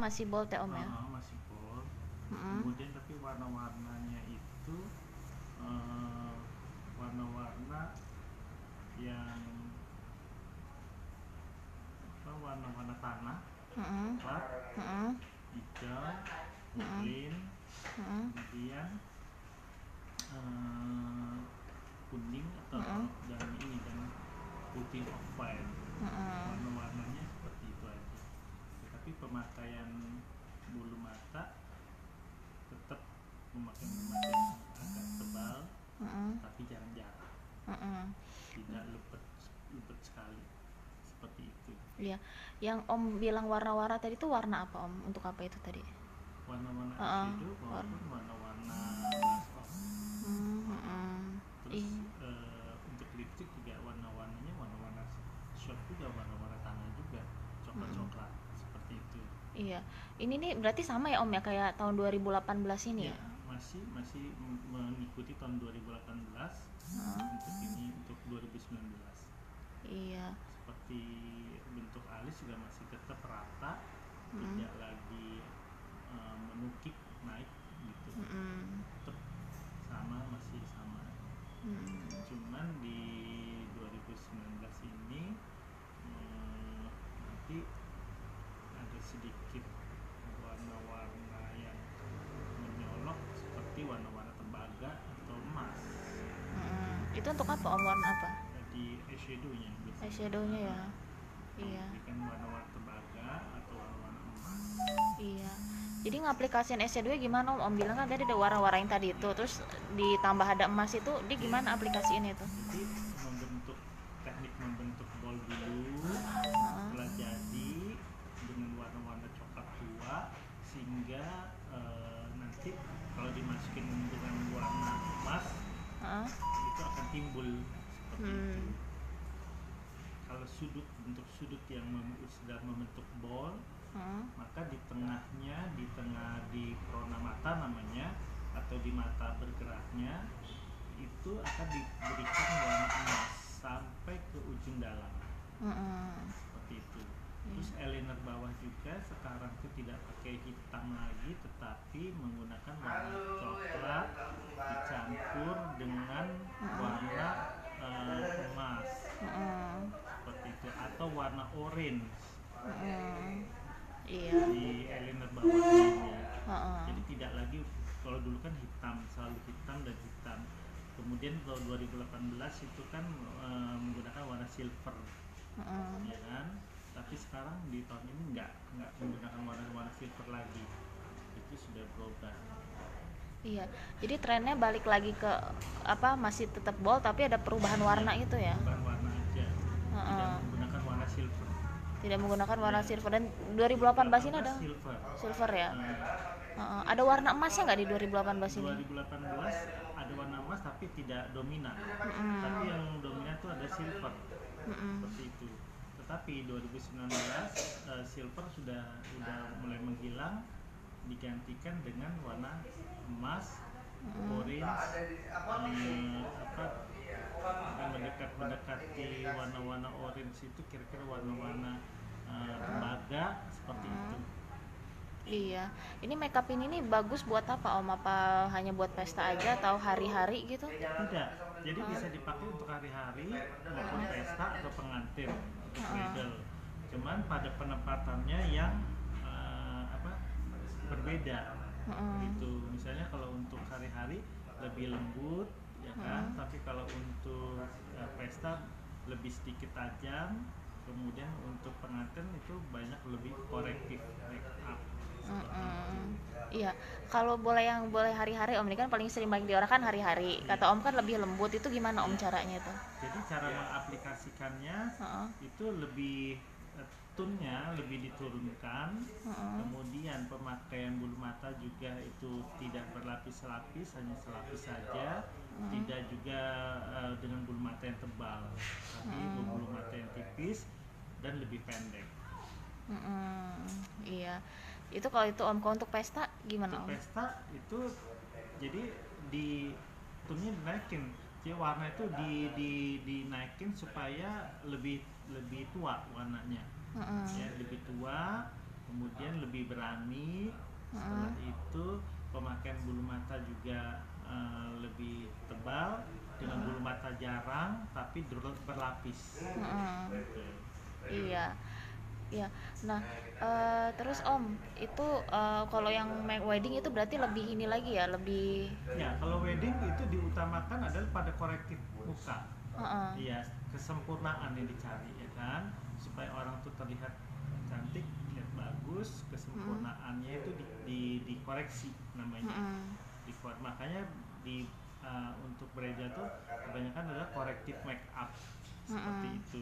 masih bold ya Om ya. Masih bold. Mm-mm. Kemudian tapi warna-warnanya itu eh, warna-warna yang warna-warna tanah, Mm-mm. coklat, Mm-mm. hijau, Mm-mm. green, Mm-mm. kemudian eh, kuning Mm-mm. dan putih off-white. Mm-mm. Warna-warnanya seperti itu aja. Tetapi pemakaian bulu mata tetap memakai bulu mata yang agak tebal, Mm-mm. tapi jarang-jarang, Mm-mm. tidak lupet sekali, seperti itu. Iya, yang Om bilang warna-warna tadi itu warna apa Om? Untuk apa itu tadi? Warna-warna Heeh. eyeshadow Warna. maupun warna-warna blush on. Terus Iya. untuk lipstick juga warna-warnanya warna-warna shot juga, warna-warna tanah juga, coklat-coklat, seperti itu. Iya. Ini nih berarti sama ya Om ya kayak tahun 2018 ini Ya, ya? masih mengikuti tahun 2018. Untuk ini untuk 2019. Iya. Seperti bentuk alis juga masih tetap rata, tidak lagi menukik naik gitu. Tetap sama, masih sama. Cuman di 2019 ini nanti ada sedikit warna-warna yang menyolok seperti warna-warna tembaga atau emas. Itu untuk apa Om? Warna apa? Jadi eyeshadownya biasanya. Eyeshadownya ya. Iya. Diberikan warna-warna tembaga atau warna-warna emas. Iya. Jadi ngaplikasiin eyeshadow gimana Om? Om bilang kan tadi ada warna-warna yang tadi itu, terus ditambah ada emas itu, dia gimana aplikasiin itu? Jadi teknik membentuk bol dulu, setelah jadi dengan warna-warna coklat tua, sehingga nanti kalau dimasukin dengan warna emas itu akan timbul seperti itu. Kalau bentuk sudut yang sudah membentuk bol, maka di tengahnya, di corona mata namanya, atau di mata bergeraknya, itu akan diberikan warna emas sampai ke ujung dalam. Seperti itu. Terus eyeliner bawah juga sekarang itu tidak pakai hitam lagi, tetapi menggunakan warna coklat dicampur dengan warna emas, seperti itu, atau warna orange. Iya. Di eyeliner bawahnya. Jadi tidak lagi, kalau dulu kan selalu hitam dan hitam. Kemudian tahun 2018 itu kan menggunakan warna silver, ya kan? Tapi sekarang di tahun ini nggak menggunakan warna silver lagi. Itu sudah berubah. Iya. Jadi trennya balik lagi ke apa, masih tetap bold tapi ada perubahan warna itu ya. Bukan warna aja. Tidak menggunakan warna silver. Tidak menggunakan warna silver. Dan 2018 ini ada silver ya. Ada warna emasnya nggak di 2018 ini? 2018 ada warna emas tapi tidak dominan. Tapi yang dominan itu ada silver. Seperti itu. Tetapi 2019 silver sudah mulai menghilang, digantikan dengan warna emas, orange, mendekati warna-warna orange itu kira-kira warna-warna tembaga, seperti itu. Iya. Ini makeup ini nih bagus buat apa Om? Apa hanya buat pesta aja atau hari-hari gitu? Tidak. Jadi bisa dipakai untuk hari-hari maupun pesta atau pengantin, untuk bridal. Cuman pada penempatannya yang berbeda. Gitu. Misalnya kalau untuk hari-hari lebih lembut, ya kan? Tapi kalau untuk pesta lebih sedikit tajam. Kemudian untuk pengantin itu banyak lebih korektif make up. Iya, kalau boleh hari-hari Om, ini kan paling sering banyak diarahkan hari-hari. Kata Om kan lebih lembut, itu gimana Om caranya itu? Jadi cara mengaplikasikannya itu lebih tone-nya lebih diturunkan. Kemudian pemakaian bulu mata juga itu tidak berlapis-lapis, hanya selapis saja. Tidak juga dengan bulu mata yang tebal, tapi bulu mata yang tipis dan lebih pendek. Iya. Itu kalau itu Om, kalau untuk pesta gimana Om? Untuk pesta itu jadi di tone-nya dinaikin. Jadi warna itu dinaikin supaya lebih tua warnanya. Ya, lebih tua. kemudian lebih berani. Setelah itu pemakaian bulu mata juga lebih tebal dengan bulu mata jarang tapi berlapis. Gitu. Iya. Iya. Nah, terus Om, itu kalau yang wedding itu berarti lebih ini lagi ya, lebih Ya, kalau wedding itu diutamakan adalah pada korektif muka. Heeh. Iya, kesempurnaan yang dicari ya kan, supaya orang tuh terlihat cantik, terlihat bagus, kesempurnaannya itu dikoreksi namanya. Makanya untuk bereja tuh kebanyakan adalah korektif make up seperti itu.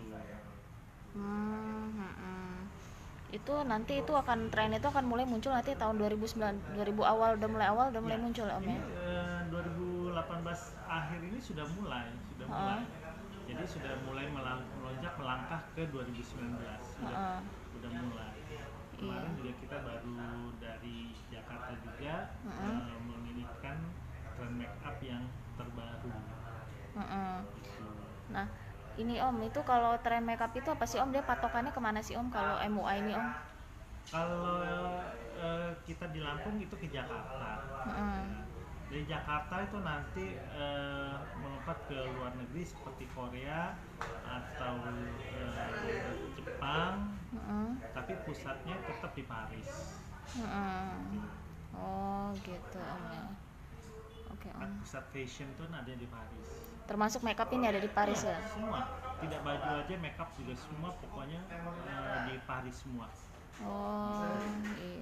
Itu nanti itu akan tren itu akan mulai muncul nanti tahun 2009 awal udah mulai Ya, muncul Om ini ya. 2018 akhir ini sudah mulai. Jadi sudah mulai melangkah ke 2019. Sudah mulai. Kemarin juga kita baru dari Jakarta juga menginginkan tren make up yang terbaru. Gitu. Nah, ini Om, itu kalau tren makeup itu apa sih Om? Dia patokannya kemana sih Om kalau MUA ini Om? Kalau kita di Lampung itu ke Jakarta. Dari Jakarta itu nanti melompat ke luar negeri seperti Korea atau Jepang, tapi pusatnya tetap di Paris. Oh gitu Om ya. Oke Om. Pusat fashion tuh ada di Paris. Termasuk makeup ini ada di Paris ya? Semua, tidak baju aja, makeup juga semua, pokoknya di Paris semua. Oh iya.